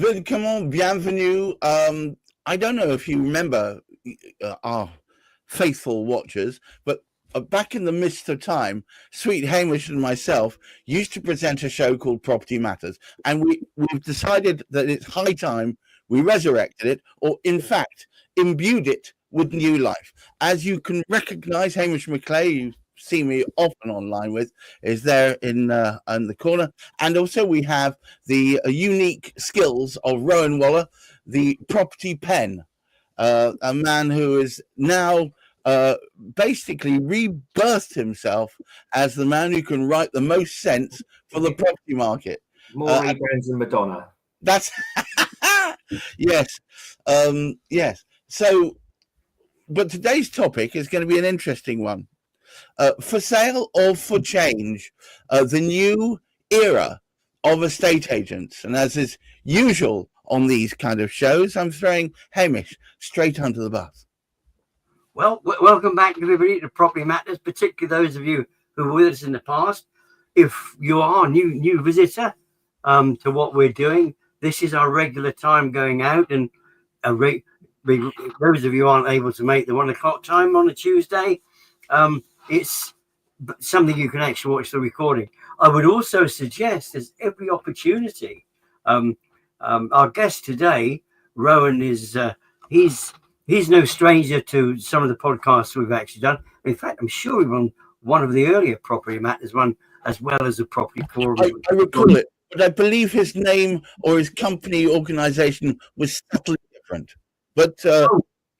Comment, bienvenue. I don't know if you remember our faithful watchers, but back in the midst of time, Sweet Hamish and myself used to present a show called Property Matters, and we've decided that it's high time we resurrected it, or in fact, imbued it with new life. As you can recognize, Hamish McClay, you see me often online with, is there in the corner. And also we have the unique skills of Rowan Waller, the property pen, a man who is now basically rebirthed himself as the man who can write the most sense for the property market. More rebrands than Madonna. That's yes. Yes. So, but today's topic is going to be an interesting one. For sale or for change, the new era of estate agents. And as is usual on these kind of shows, I'm throwing Hamish straight under the bus. Well, welcome back, everybody, to Property Matters, particularly those of you who were with us in the past. If you are a new visitor to what we're doing, this is our regular time going out. And those of you who aren't able to make the 1 o'clock time on a Tuesday, it's something you can actually watch the recording. I would also suggest there's every opportunity. Our guest today, Rowan, is he's no stranger to some of the podcasts we've actually done. In fact, I'm sure we've on one of the earlier Property Matters one, as well as the Property Forum. I recall it, but I believe his name or his company organization was subtly different. But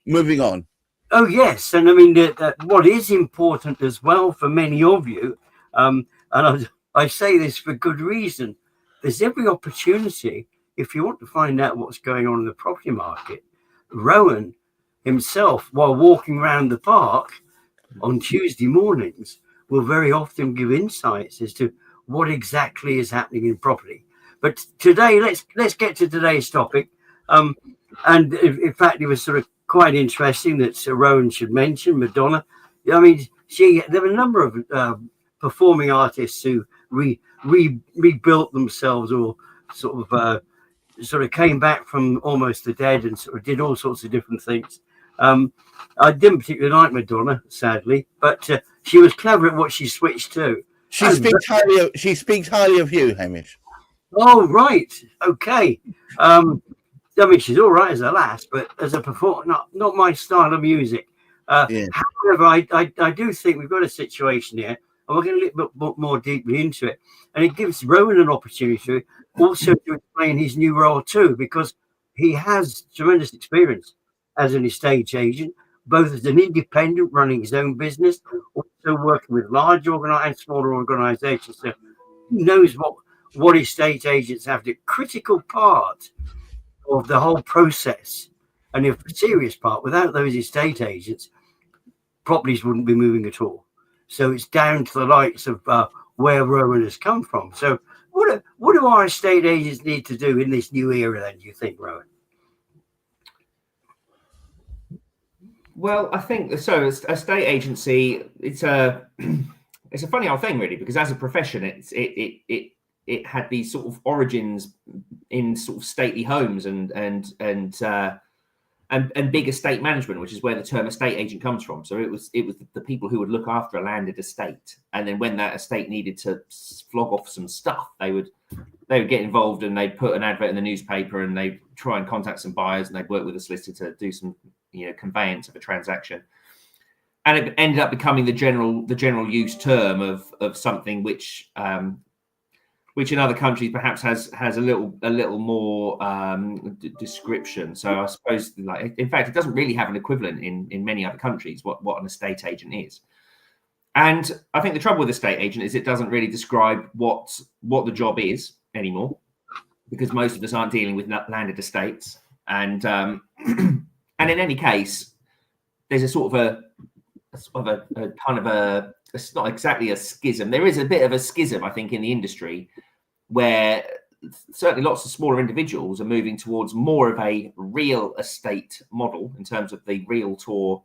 moving on. Oh, yes. And I mean, what is important as well for many of you, and I say this for good reason, there's every opportunity, if you want to find out what's going on in the property market. Rowan himself, while walking around the park on Tuesday mornings, will very often give insights as to what exactly is happening in property. But today, let's get to today's topic. And in fact, it was sort of quite interesting that Rowan should mention Madonna. I mean, there were a number of performing artists who rebuilt themselves, or sort of came back from almost the dead and sort of did all sorts of different things. I didn't particularly like Madonna, sadly, but she was clever at what she switched to. She speaks highly of you, Hamish. Oh, right. Okay. I mean, she's all right as a lass, but as a performer, not my style of music. Yeah. However, I do think we've got a situation here, and we're going to look a bit more deeply into it. And it gives Rowan an opportunity also to explain his new role too, because he has tremendous experience as an estate agent, both as an independent running his own business, also working with large and smaller organizations. So he knows what estate agents have the critical part of the whole process, and if the serious part, without those estate agents, properties wouldn't be moving at all. So it's down to the likes of where Rowan has come from. So what do our estate agents need to do in this new era then, do you think, Rowan? Well, I think so. Estate agency, it's a funny old thing, really, because as a profession, it had these sort of origins in sort of stately homes and big estate management, which is where the term estate agent comes from. So it was the people who would look after a landed estate, and then when that estate needed to flog off some stuff, they would get involved, and they'd put an advert in the newspaper, and they'd try and contact some buyers, and they'd work with a solicitor to do some conveyance of a transaction. And it ended up becoming the general use term of something which in other countries perhaps has a little more description. So I suppose, in fact, it doesn't really have an equivalent in many other countries what an estate agent is. And I think the trouble with estate agent is it doesn't really describe what the job is anymore, because most of us aren't dealing with landed estates. And and in any case, there's a sort of a kind of a, it's not exactly a schism. There is a bit of a schism, I think, in the industry, where certainly lots of smaller individuals are moving towards more of a real estate model in terms of the realtor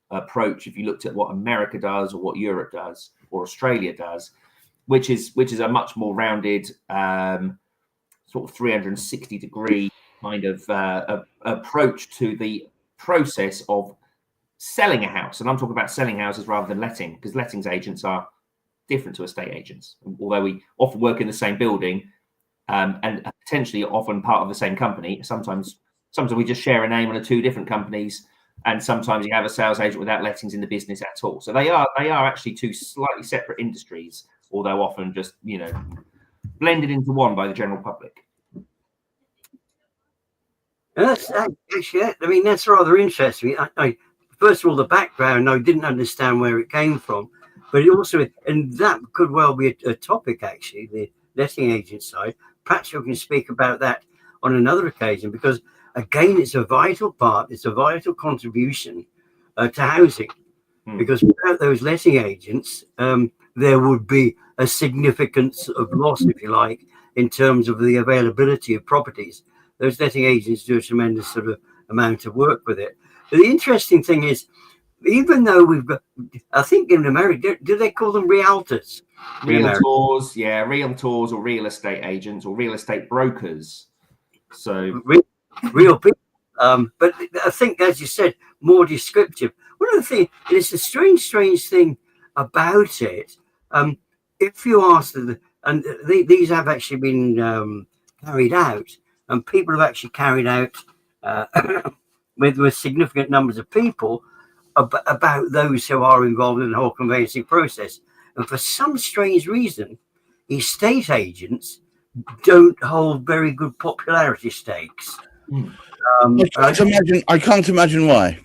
approach. If you looked at what America does, or what Europe does, or Australia does, which is a much more rounded sort of 360-degree kind of approach to the process of selling a house. And I'm talking about selling houses rather than letting, because lettings agents are different to estate agents. Although we often work in the same building and potentially often part of the same company, sometimes we just share a name on 2 different companies, and sometimes you have a sales agent without lettings in the business at all. So they are actually 2 slightly separate industries, although often just, you know, blended into one by the general public. That's actually, I mean, that's rather interesting. I first of all, the background, I didn't understand where it came from, but it also, and that could well be a topic, actually, the letting agent side. Perhaps you can speak about that on another occasion, because again, it's a vital part, it's a vital contribution to housing, because without those letting agents, there would be a significance of loss, if you like, in terms of the availability of properties. Those letting agents do a tremendous sort of amount of work with it. But the interesting thing is, even though we've got, I think in America, do they call them realtors? Realtors, yeah, realtors or real estate agents or real estate brokers. So real people. But I think, as you said, more descriptive. One of the things, it's a strange thing about it. If you ask them, and these have actually been carried out, and people have actually carried out with significant numbers of people about those who are involved in the whole conveyancing process. And for some strange reason, estate agents don't hold very good popularity stakes. I can't imagine why.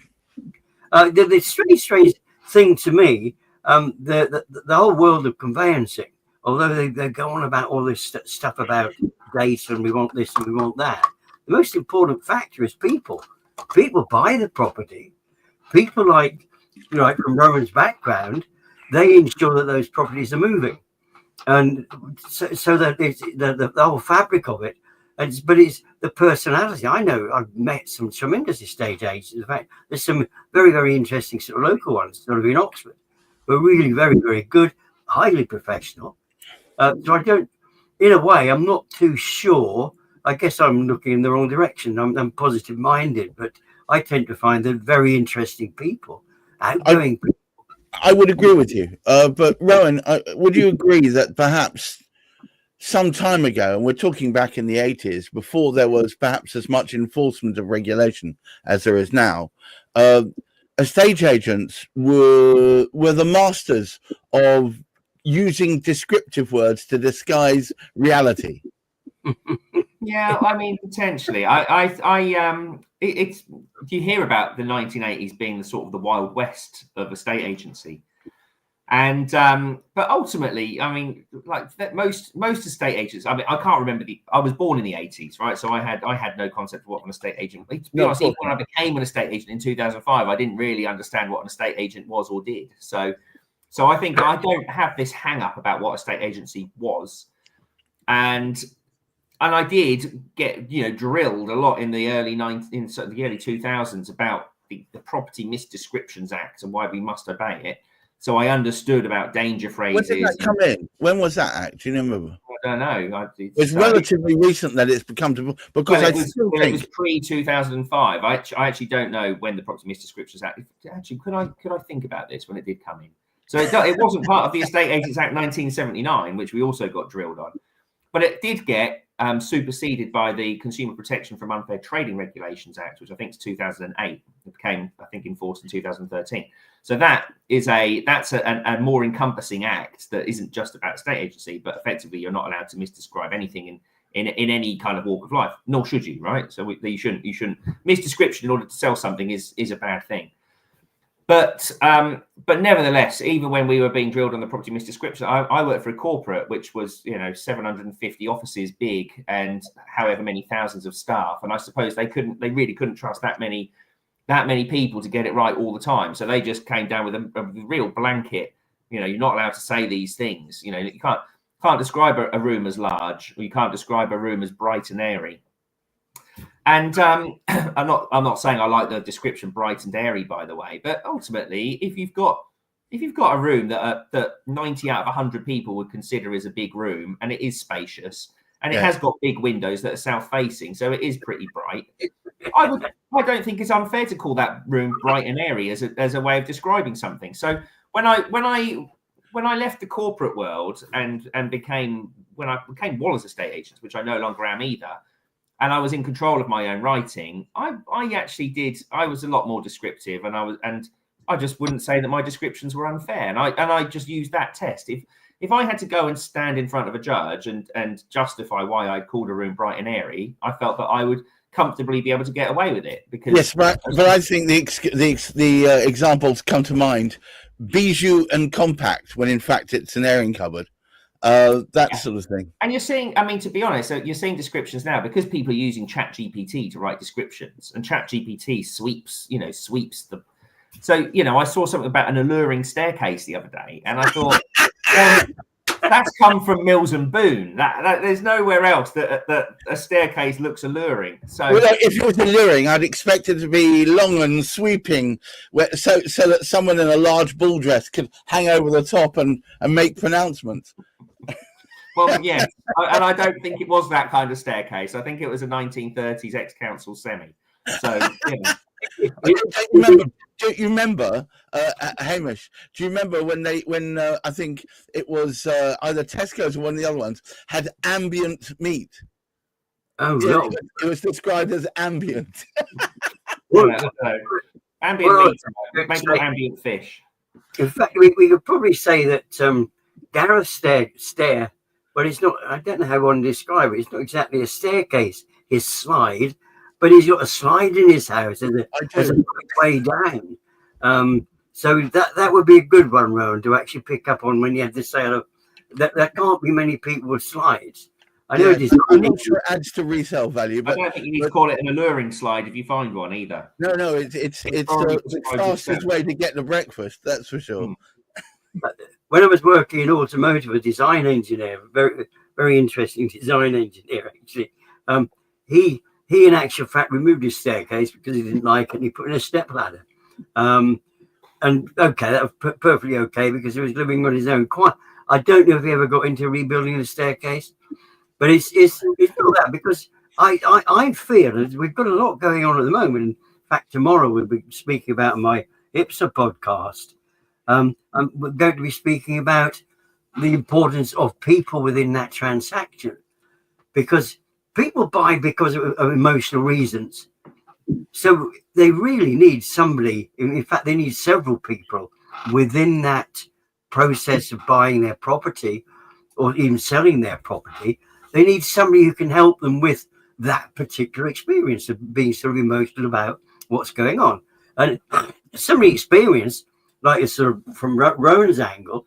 The strange thing to me, the whole world of conveyancing, although they go on about all this stuff about data and we want this and we want that, the most important factor is people. People buy the property. People like from Rowan's background, they ensure that those properties are moving, and so that it's the whole fabric of it. But it's the personality. I know I've met some tremendous estate agents. In fact, there's some very, very interesting sort of local ones sort of in Oxford, who are really very, very good, highly professional. So I don't, in a way, I'm not too sure. I guess I'm looking in the wrong direction. I'm positive minded, but I tend to find them very interesting people, outgoing people. I would agree with you. But Rowan, would you agree that perhaps some time ago, and we're talking back in the 80s, before there was perhaps as much enforcement of regulation as there is now, estate agents were the masters of using descriptive words to disguise reality? Yeah, I mean, potentially. It's you hear about the 1980s being the sort of the Wild West of estate agency, and but ultimately, I mean, like most estate agents. I mean, I can't remember I was born in the 80s, right? So I had no concept of what an estate agent. To be honest, even when I became an estate agent in 2005, I didn't really understand what an estate agent was or did. So I think I don't have this hang up about what estate agency was, and I did get drilled a lot in the early 2000s about the Property Misdescriptions Act and why we must obey it. So I understood about danger phrases. When did that come in? When was that act? Do you remember? I don't know. It's relatively recent that it's become because it was pre-2005. I actually don't know when the Property Misdescriptions Act. Actually, could I think about this when it did come in? So it wasn't part of the Estate Agents Act 1979, which we also got drilled on, but it did get superseded by the Consumer Protection from Unfair Trading Regulations Act, which I think is 2008. It became, I think, enforced in 2013. So that's a more encompassing act that isn't just about estate agency, but effectively you're not allowed to misdescribe anything in any kind of walk of life, nor should you, right? So you shouldn't misdescription in order to sell something is a bad thing. But nevertheless, even when we were being drilled on the property misdescription, I worked for a corporate which was 750 offices big and however many thousands of staff, and I suppose they really couldn't trust that many people to get it right all the time. So they just came down with a real blanket. You're not allowed to say these things. You can't describe a room as large, or you can't describe a room as bright and airy. And I'm not saying I like the description bright and airy, by the way, but ultimately, if you've got a room that 90 out of 100 people would consider is a big room and it is spacious, and it has got big windows that are south-facing, so it is pretty bright. I don't think it's unfair to call that room bright and airy as a way of describing something. So when I left the corporate world and became Waller's estate agents, which I no longer am either, and I was in control of my own writing, I was a lot more descriptive, and I just wouldn't say that my descriptions were unfair, and I just used that test. If I had to go and stand in front of a judge and justify why I called a room bright and airy, I felt that I would comfortably be able to get away with it. Because yes, but I think the examples come to mind: bijou and compact, when in fact it's an airing cupboard. That sort of thing. And you're seeing, I mean, to be honest, so you're seeing descriptions now because people are using ChatGPT to write descriptions, and ChatGPT sweeps the. So, I saw something about an alluring staircase the other day, and I thought, well, that's come from Mills and Boon. That there's nowhere else that a staircase looks alluring. So, if it was alluring, I'd expect it to be long and sweeping, so that someone in a large ball dress could hang over the top and make pronouncements. Well, yes, and I don't think it was that kind of staircase. I think it was a 1930s ex-council semi. So, Do you remember, Hamish? Do you remember when I think it was either Tesco's or one of the other ones had ambient meat? Oh no! It was described as ambient. Ambient meat, maybe ambient fish. In fact, we could probably say that Gareth's stair. Well, it's not. I don't know how one to describe it. It's not exactly a staircase. His slide. But he's got a slide in his house as a way down. So that would be a good one, Rowan, to actually pick up on when you have the sale of that. There can't be many people with slides. I know it is. I'm not sure it adds to resale value, but I don't think you need to call it an alluring slide if you find one either. No, it's the fastest way to get the breakfast. That's for sure. When I was working in automotive, a design engineer, very very interesting design engineer actually. He, in actual fact, removed his staircase because he didn't like it, and he put in a step ladder. And okay, that was perfectly okay because he was living on his own. I don't know if he ever got into rebuilding the staircase, but it's not that, because I feel, and we've got a lot going on at the moment. In fact, tomorrow we'll be speaking about my IPSA podcast. We're going to be speaking about the importance of people within that transaction, because people buy because of emotional reasons. So they really need somebody. In fact, they need several people within that process of buying their property or even selling their property. They need somebody who can help them with that particular experience of being sort of emotional about what's going on. And somebody experienced, like a sort of from Rowan's angle,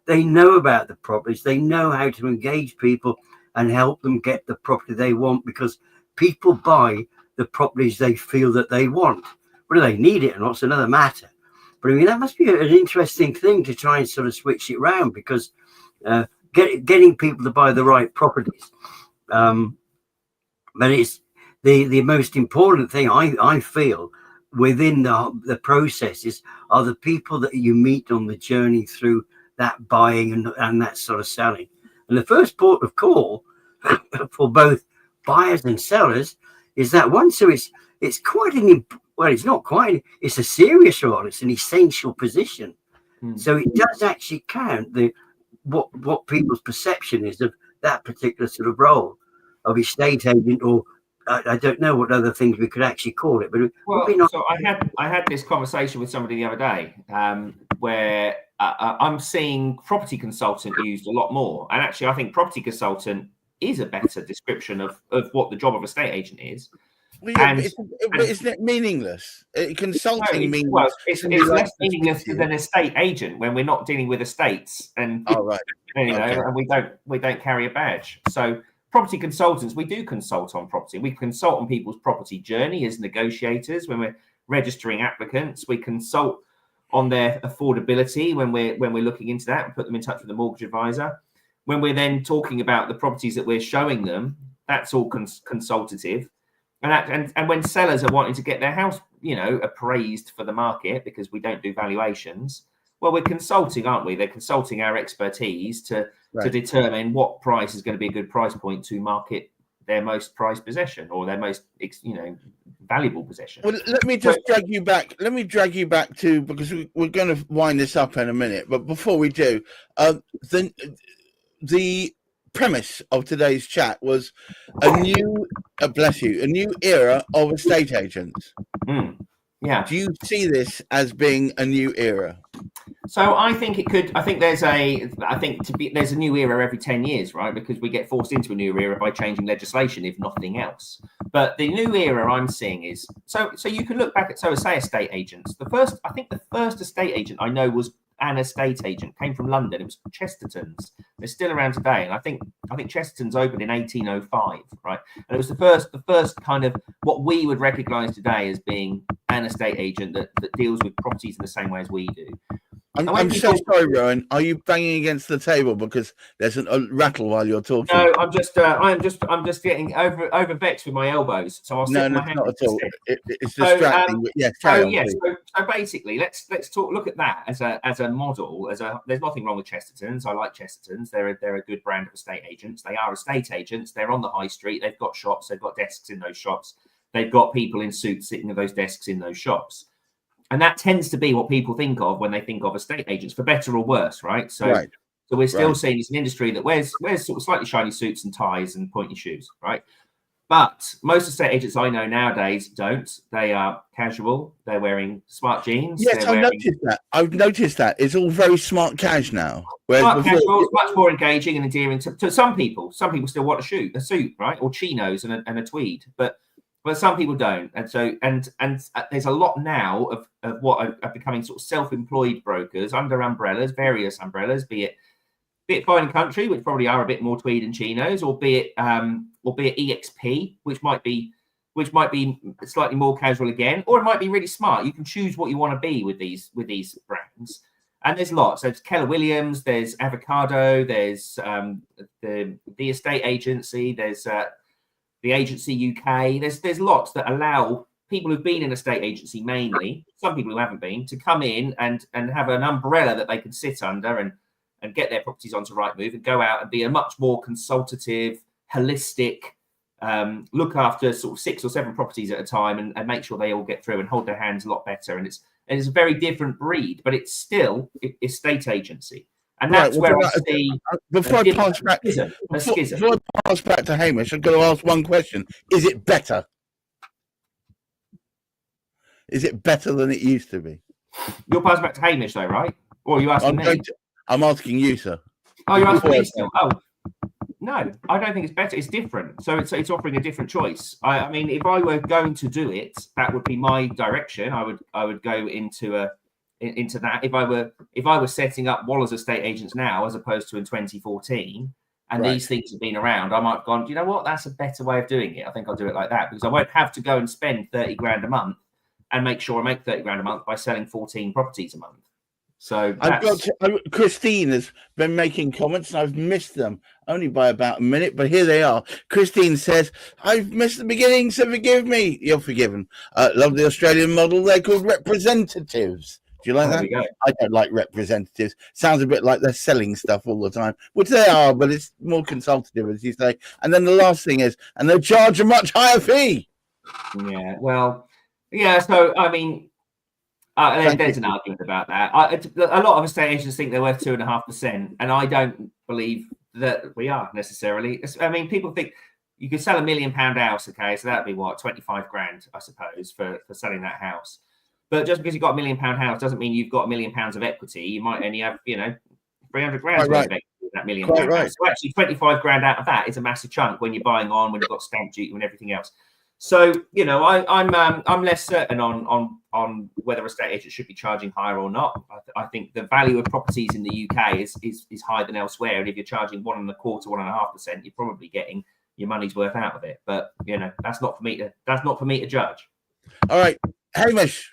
they know about the properties, they know how to engage people and help them get the property they want, because people buy the properties they feel that they want. Whether they need it or not is another matter. But I mean, that must be an interesting thing to try and sort of switch it around, because getting people to buy the right properties. But it's the most important thing I feel within the processes are the people that you meet on the journey through that buying and that sort of selling. And the first port of call for both buyers and sellers is that one. So it's quite it's not quite, it's a serious role. It's an essential position. So it does actually count what people's perception is of that particular sort of role of estate agent, or I don't know what other things we could actually call it. But so I had this conversation with somebody the other day where I'm seeing property consultant used a lot more, and actually I think property consultant is a better description of what the job of a estate agent is. Well, yeah, isn't it meaningless? Consulting means it's less meaningless than estate agent when we're not dealing with estates, and and we don't carry a badge. So property consultants, we do consult on property. We consult on people's property journey as negotiators when we're registering applicants. We consult on their affordability when we're looking into that and put them in touch with the mortgage advisor. When we're then talking about the properties that we're showing them, that's all consultative. And when sellers are wanting to get their house, appraised for the market, because we don't do valuations, Well, we're consulting, aren't we? They're consulting our expertise to determine what price is going to be a good price point to market their most prized possession or their most, valuable possession. Well, let me just drag you back. Let me drag you back to, because we're going to wind this up in a minute. But before we do, the premise of today's chat was a new era of estate agents. Yeah. Do you see this as being a new era? So I think it could. I think there's a new era every 10 years, right? Because we get forced into a new era by changing legislation, if nothing else. But the new era I'm seeing is so you can look back at say estate agents. The first estate agent I know was an estate agent, came from London. It was Chesterton's. They're still around today, and I think Chesterton's opened in 1805, right? And it was the first kind of what we would recognise today as being an estate agent that deals with properties in the same way as we do. I'm so sorry, Rowan. Are you banging against the table because there's a rattle while you're talking? No, I'm just getting over vexed with my elbows. So I'll sit my hand. Not at all. It's distracting. So basically, let's look at that as a model. There's nothing wrong with Chesterton's. I like Chesterton's. They're a good brand of estate agents. They are estate agents. They're on the high street. They've got shops. They've got desks in those shops. They've got people in suits sitting at those desks in those shops. And that tends to be what people think of when they think of estate agents, for better or worse, right? So we're still seeing it's an industry that wears sort of slightly shiny suits and ties and pointy shoes, right? But most estate agents I know nowadays don't. They are casual. They're wearing smart jeans. Yes, I've noticed that. It's all very smart cash now. Smart casual, it's much more engaging and endearing to some people. Some people still want a suit, right? Or chinos and a tweed, but some people don't. And so and there's a lot now of what are becoming sort of self-employed brokers under umbrellas, various umbrellas, be it Fine and Country, which probably are a bit more tweed and chinos, or be it EXP, which might be slightly more casual again, or it might be really smart. You can choose what you want to be with these brands. And there's lots. There's Keller Williams, there's Avocado, there's the estate agency, there's the agency UK. There's lots that allow people who've been in a estate agency, mainly some people who haven't been, to come in and have an umbrella that they can sit under and get their properties onto Rightmove and go out and be a much more consultative, holistic, look after sort of 6 or 7 properties at a time and make sure they all get through and hold their hands a lot better. And it's a very different breed, but it's still estate agency. And that's where I see before I pass back to Hamish, I've got to ask one question. Is it better? Is it better than it used to be? You're passing back to Hamish though, right? Or are you asking me? I'm asking you, sir. Oh, you're asking me still? Oh, no, I don't think it's better. It's different. So it's offering a different choice. I mean, if I were going to do it, that would be my direction. I would go into that. If I were setting up Waller's estate agents now, as opposed to in 2014, and these things have been around, I might have gone, do you know what? That's a better way of doing it. I think I'll do it like that, because I won't have to go and spend 30 grand a month and make sure I make 30 grand a month by selling 14 properties a month. So Christine has been making comments and I've missed them only by about a minute, but here they are. Christine says, I've missed the beginning, so forgive me. You're forgiven. Love the Australian model. They're called representatives. Do you like that? I don't like representatives. Sounds a bit like they're selling stuff all the time, which they are, but it's more consultative, as you say. And then the last thing is, and they charge a much higher fee. Yeah, well, yeah. So, I mean, there's an argument about that. A lot of estate agents think they're worth 2.5%, and I don't believe that we are necessarily. I mean, people think you could sell £1 million house, okay? So that'd be what, 25 grand, I suppose, for selling that house. But just because you've got £1 million house doesn't mean you've got £1 million of equity. You might only have, 300 grand worth of equity in that £1 million house. So actually, 25 grand out of that is a massive chunk when you're buying on, when you've got stamp duty and everything else. So, I'm less certain on whether estate agents should be charging higher or not. I think the value of properties in the UK is higher than elsewhere. And if you're charging 1.25%, 1.5%, you're probably getting your money's worth out of it. But that's not for me to judge. All right, Hamish,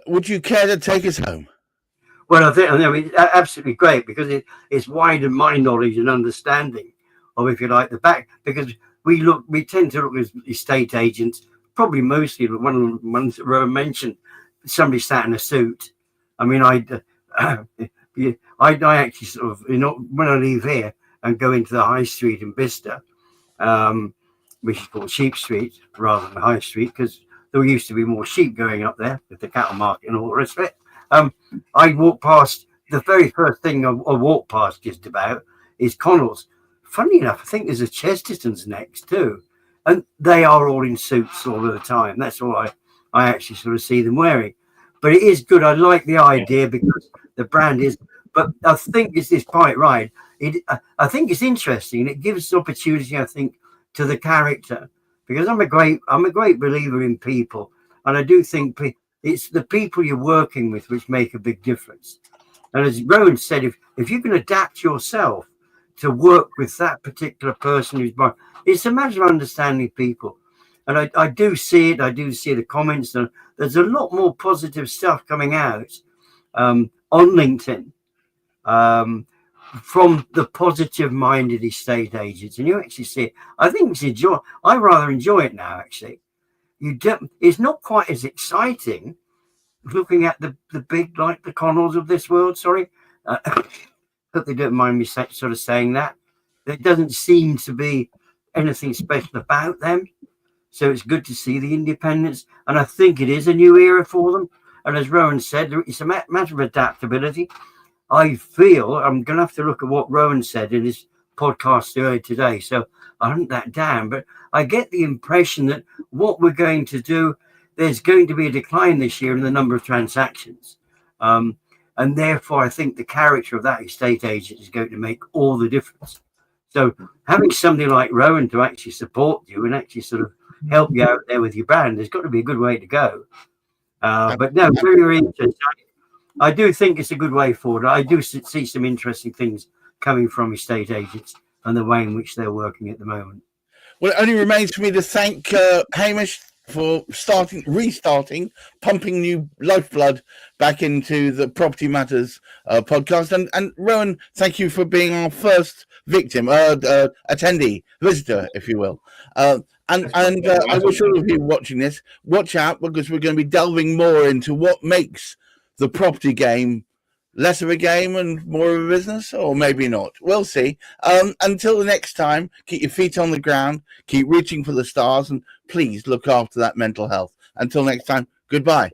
would you care to take us home? Well, I think it's absolutely great, because it's widened my knowledge and understanding of, if you like, the back, because we tend to look as estate agents, probably mostly one of the ones that Rowan mentioned, somebody sat in a suit. I mean, I actually sort of, when I leave here and go into the high street in Bicester, which is called Sheep Street rather than High Street, because there used to be more sheep going up there with the cattle market and all the rest of it. I walk past, the very first thing I walk past just about is Connell's. Funny enough, I think there's a Chesterton's next too. And they are all in suits all of the time. That's all I actually sort of see them wearing. But it is good. I like the idea because the brand is, but I think it's quite right. I think it's interesting. It gives opportunity, I think, to the character, because I'm a great believer in people. And I do think it's the people you're working with which make a big difference. And as Rowan said, if you can adapt yourself to work with that particular person who's buying, it's a matter of understanding people. And I do see it. I do see the comments. And there's a lot more positive stuff coming out on LinkedIn from the positive-minded estate agents. And you actually see it. I think I rather enjoy it now, actually. It's not quite as exciting looking at the big, like the Connells of this world. Sorry. Hope they don't mind me sort of saying that. There doesn't seem to be anything special about them. So it's good to see the independents. And I think it is a new era for them. And as Rowan said, it's a matter of adaptability. I feel I'm going to have to look at what Rowan said in his podcast earlier today. So I hunt that down. But I get the impression that what we're going to do, there's going to be a decline this year in the number of transactions. And therefore, I think the character of that estate agent is going to make all the difference. So having somebody like Rowan to actually support you and actually sort of help you out there with your brand, there's got to be a good way to go. But no, very, very interesting. I do think it's a good way forward. I do see some interesting things coming from estate agents and the way in which they're working at the moment. Well, it only remains for me to thank Hamish for restarting, pumping new lifeblood back into the Property Matters podcast. And Rowan, thank you for being our first victim, attendee, visitor, if you will. And I wish all of you watching this, watch out, because we're going to be delving more into what makes the property game less of a game and more of a business, or maybe not. We'll see. Until the next time, keep your feet on the ground, keep reaching for the stars, and please look after that mental health. Until next time, goodbye.